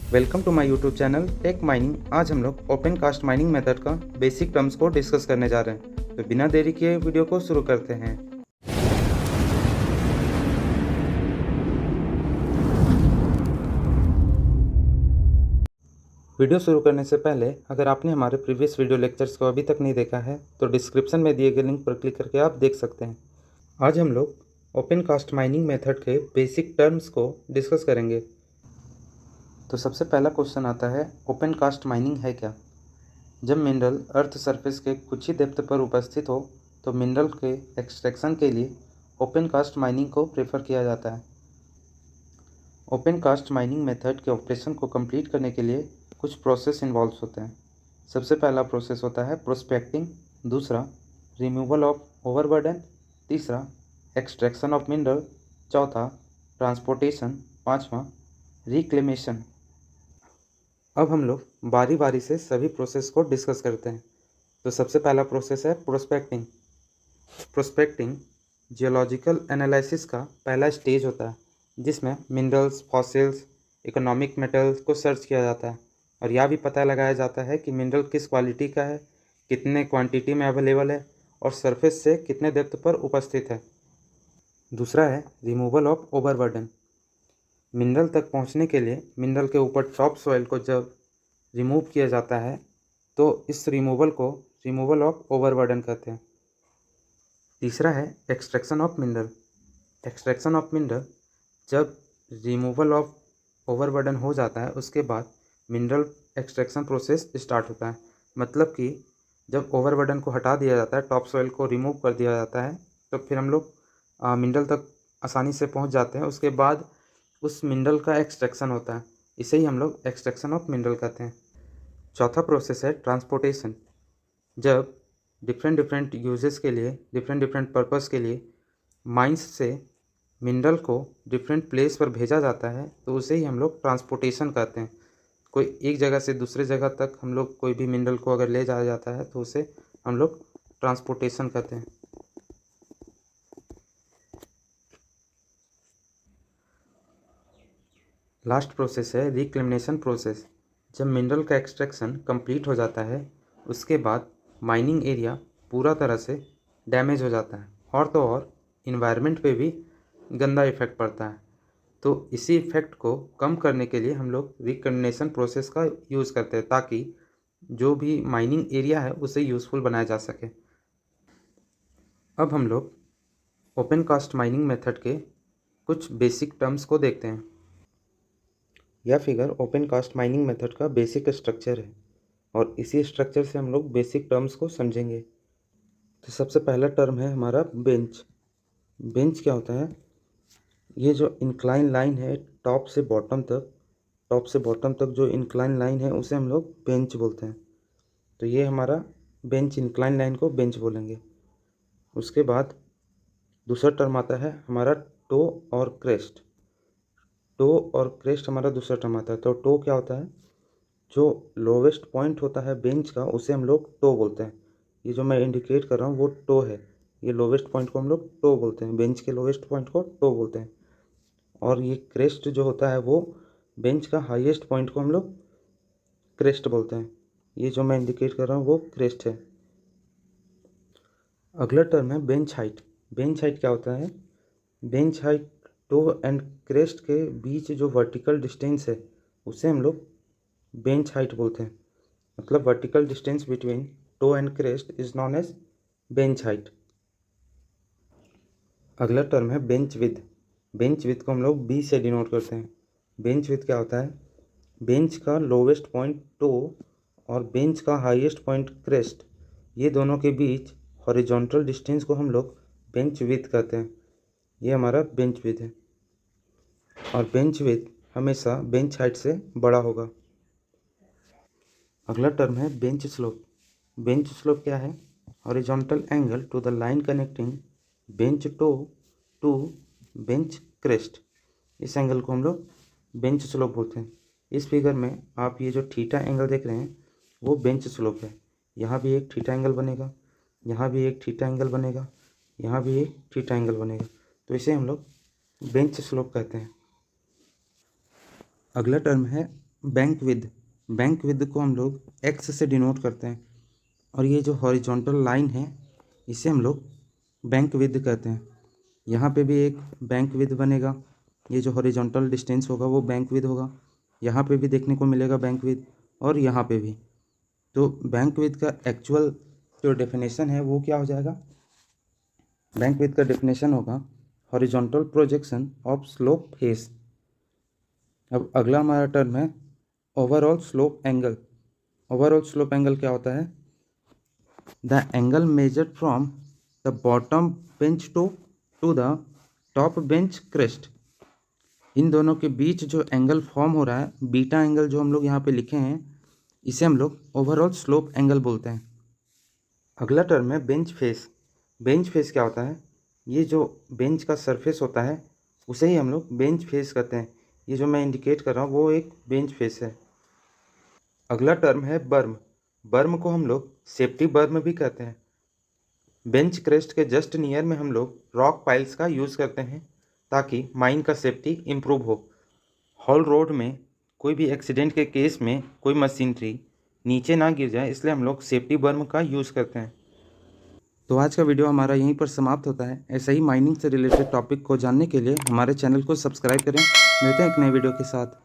Welcome to my YouTube channel tech mining. आज हम लोग ओपन कास्ट माइनिंग मेथड का बेसिक टर्म्स को डिस्कस करने जा रहे हैं। तो बिना देरी किए वीडियो को शुरू करते हैं। वीडियो शुरू करने से पहले अगर आपने हमारे प्रीवियस वीडियो लेक्चर्स को अभी तक नहीं देखा है तो डिस्क्रिप्शन में दिए गए लिंक पर क्लिक करके आप देख सकते हैं। आज हम लोग ओपन कास्ट माइनिंग मेथड के बेसिक टर्म्स को डिस्कस करेंगे। तो सबसे पहला क्वेश्चन आता है, ओपन कास्ट माइनिंग है क्या? जब मिनरल अर्थ सरफेस के कुछ ही डेप्थ पर उपस्थित हो तो मिनरल के एक्सट्रैक्शन के लिए ओपन कास्ट माइनिंग को प्रेफर किया जाता है। ओपन कास्ट माइनिंग मेथड के ऑपरेशन को कंप्लीट करने के लिए कुछ प्रोसेस इन्वॉल्व होते हैं। सबसे पहला प्रोसेस होता है प्रोस्पेक्टिंग, दूसरा रिमूवल ऑफ ओवरबर्डन, तीसरा एक्सट्रैक्शन ऑफ मिनरल, चौथा ट्रांसपोर्टेशन, पाँचवा रिक्लेमेशन। अब हम लोग बारी बारी से सभी प्रोसेस को डिस्कस करते हैं। तो सबसे पहला प्रोसेस है प्रोस्पेक्टिंग। प्रोस्पेक्टिंग जियोलॉजिकल एनालिसिस का पहला स्टेज होता है जिसमें मिनरल्स, फॉसिल्स, इकोनॉमिक मेटल्स को सर्च किया जाता है और यह भी पता लगाया जाता है कि मिनरल किस क्वालिटी का है, कितने क्वांटिटी में अवेलेबल है और सरफेस से कितने डेप्थ पर उपस्थित है। दूसरा है रिमूवल ऑफ ओवरबर्डन। मिनरल तक पहुंचने के लिए मिनरल के ऊपर टॉप सॉइल को जब रिमूव किया जाता है तो इस रिमूवल को रिमूवल ऑफ ओवरबर्डन कहते हैं। तीसरा है extraction of mineral. Extraction of mineral जब रिमूवल ऑफ ओवरबर्डन हो जाता है उसके बाद मिनरल एक्सट्रैक्शन प्रोसेस स्टार्ट होता है। मतलब कि जब ओवरबर्डन को हटा दिया जाता है, टॉप सॉइल को रिमूव कर दिया जाता है, तो फिर हम लोग मिनरल तक आसानी से पहुंच जाते हैं। उसके बाद उस मिनरल का एक्सट्रैक्शन होता है, इसे ही हम लोग एक्सट्रैक्शन ऑफ मिनरल कहते हैं। चौथा प्रोसेस है ट्रांसपोर्टेशन। जब डिफरेंट यूजेस के लिए, डिफरेंट पर्पस के लिए माइंस से मिनरल को डिफरेंट प्लेस पर भेजा जाता है तो उसे ही हम लोग ट्रांसपोर्टेशन कहते हैं। कोई एक जगह से दूसरे जगह तक हम लोग कोई भी मिनरल को अगर ले जाया जाता है तो उसे हम लोग ट्रांसपोर्टेशन कहते हैं। लास्ट प्रोसेस है रिक्लेमेशन प्रोसेस। जब मिनरल का एक्सट्रैक्शन कंप्लीट हो जाता है उसके बाद माइनिंग एरिया पूरा तरह से डैमेज हो जाता है और तो और इन्वायरमेंट पे भी गंदा इफेक्ट पड़ता है। तो इसी इफेक्ट को कम करने के लिए हम लोग रिकग्निशन प्रोसेस का यूज़ करते हैं ताकि जो भी माइनिंग एरिया है उसे यूज़फुल बनाया जा सके। अब हम लोग ओपन कास्ट माइनिंग मेथड के कुछ बेसिक टर्म्स को देखते हैं। यह figure open cast mining method का बेसिक स्ट्रक्चर है और इसी स्ट्रक्चर से हम लोग बेसिक टर्म्स को समझेंगे। तो सबसे पहला टर्म है हमारा बेंच। बेंच क्या होता है? ये जो इंक्लाइन लाइन है टॉप से बॉटम तक जो इंक्लाइन लाइन है उसे हम लोग बेंच बोलते हैं। तो ये हमारा बेंच, इंक्लाइन लाइन को बेंच बोलेंगे। उसके बाद दूसरा टर्म आता है हमारा टो और क्रेस्ट। टो और क्रेस्ट हमारा दूसरा टर्म आता है। तो टो क्या होता है? जो लोवेस्ट पॉइंट होता है बेंच का उसे हम लोग टो बोलते हैं। ये जो मैं इंडिकेट कर रहा हूँ वो टो है। ये लोवेस्ट पॉइंट को हम लोग टो बोलते हैं, बेंच के लोवेस्ट पॉइंट को टो बोलते हैं। और ये क्रेस्ट जो होता है वो बेंच का हाईएस्ट पॉइंट को हम लोग क्रेस्ट बोलते हैं। ये जो मैं इंडिकेट कर रहा हूँ वो क्रेस्ट है। अगला टर्म है बेंच हाइट। बेंच हाइट क्या होता है? Bench height toe and crest के बीच जो वर्टिकल डिस्टेंस है उसे हम लोग बेंच हाइट बोलते हैं। मतलब vertical distance between toe and crest is known as bench height. अगला टर्म है बेंच विड्थ। बेंच विड्थ को हम लोग बी से डिनोट करते हैं। बेंच विड्थ क्या होता है? बेंच का लोवेस्ट पॉइंट टो और बेंच का हाईएस्ट पॉइंट क्रेस्ट, ये दोनों के बीच हॉरिजॉन्टल डिस्टेंस को हम लोग बेंच विड्थ कहते हैं। ये हमारा बेंच विड्थ है और बेंच विड्थ हमेशा बेंच हाइट से बड़ा होगा। अगला टर्म है बेंच स्लोप। बेंच स्लोप क्या है? Horizontal angle to the line connecting bench toe to bench crest. इस एंगल को हम लोग बेंच स्लोप बोलते हैं। इस फिगर में आप ये जो थीटा एंगल देख रहे हैं वो बेंच स्लोप है। यहाँ भी एक थीटा एंगल बनेगा, यहाँ भी एक थीटा एंगल बनेगा, यहाँ भी एक थीटा एंगल बनेगा। तो इसे हम लोग बेंच स्लोप कहते हैं। अगला टर्म है बैंक विद को हम लोग एक्स से डिनोट करते हैं, और ये जो हॉरिजॉन्टल लाइन है इसे हम लोग बैंक विद कहते हैं। यहाँ पे भी एक बैंक विद बनेगा, ये जो हॉरिजॉन्टल डिस्टेंस होगा वो बैंक विद होगा, यहाँ पे भी देखने को मिलेगा बैंक विद, और यहाँ पे भी। तो बैंक विद का एक्चुअल जो डेफिनेशन है वो क्या हो जाएगा? बैंक विद का डेफिनेशन होगा horizontal projection of slope face. अब अगला हमारा टर्म है overall slope angle. Overall slope angle क्या होता है? The angle measured from the bottom bench to the top bench crest. इन दोनों के बीच जो एंगल फॉर्म हो रहा है, बीटा एंगल जो हम लोग यहाँ पे लिखे हैं, इसे हम लोग ओवरऑल स्लोप एंगल बोलते हैं। अगला टर्म है बेंच फेस। बेंच फेस क्या होता है? ये जो बेंच का सरफेस होता है उसे ही हम लोग बेंच फेस कहते हैं। ये जो मैं इंडिकेट कर रहा हूँ वो एक बेंच फेस है। अगला टर्म है बर्म। बर्म को हम लोग सेफ्टी बर्म भी कहते हैं। बेंच क्रेस्ट के जस्ट नियर में हम लोग रॉक पाइल्स का यूज़ करते हैं ताकि माइन का सेफ्टी इम्प्रूव हो। हॉल रोड में कोई भी एक्सीडेंट के केस में कोई मशीनरी नीचे ना गिर जाए, इसलिए हम लोग सेफ्टी बर्म का यूज़ करते हैं। तो आज का वीडियो हमारा यहीं पर समाप्त होता है। ऐसे ही माइनिंग से रिलेटेड टॉपिक को जानने के लिए हमारे चैनल को सब्सक्राइब करें। मिलते हैं एक नए वीडियो के साथ।